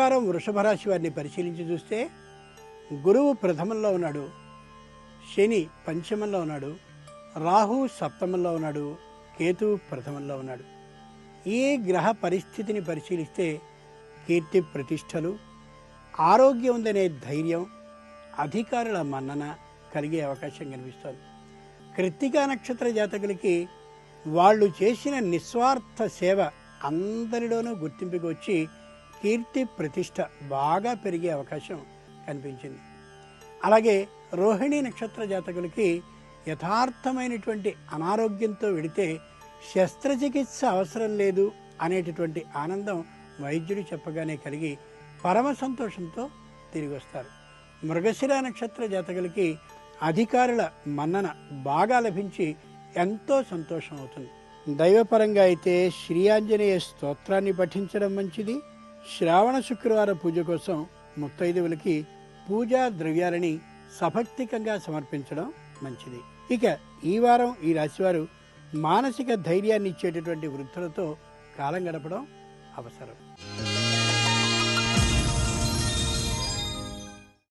వారం వృషభ రాశి వారిని పరిశీలించి చూస్తే గురువు ప్రథమంలో ఉన్నాడు, శని పంచమంలో ఉన్నాడు, రాహు సప్తమంలో ఉన్నాడు, కేతువు ప్రథమంలో ఉన్నాడు. ఈ గ్రహ పరిస్థితిని పరిశీలిస్తే కీర్తి ప్రతిష్టలు, ఆరోగ్యం ఉందనే ధైర్యం, అధికారుల మన్నన కలిగే అవకాశం కనిపిస్తోంది. కృత్తికా నక్షత్ర జాతకులకి వాళ్ళు చేసిన నిస్వార్థ సేవ అందరిలోనూ గుర్తింపుకి వచ్చి కీర్తి ప్రతిష్ట బాగా పెరిగే అవకాశం కనిపించింది. అలాగే రోహిణి నక్షత్ర జాతకులకి యథార్థమైనటువంటి అనారోగ్యంతో వెడితే శస్త్రచికిత్స అవసరం లేదు అనేటటువంటి ఆనందం వైద్యుడు చెప్పగానే కలిగి పరమ సంతోషంతో తిరిగి వస్తారు. మృగశిర నక్షత్ర జాతకులకి అధికారుల మన్నన బాగా లభించి ఎంతో సంతోషం అవుతుంది. దైవపరంగా అయితే శ్రీ ఆంజనేయ స్తోత్రాన్ని పఠించడం మంచిది. శ్రావణ శుక్రవార పూజ కోసం ముత్తైదువులకి పూజా ద్రవ్యాలని సభక్తికంగా సమర్పించడం మంచిది. ఇక ఈ వారం ఈ రాశివారు మానసిక ధైర్యాన్ని ఇచ్చేటటువంటి వృద్ధులతో కాలం గడపడం అవసరం.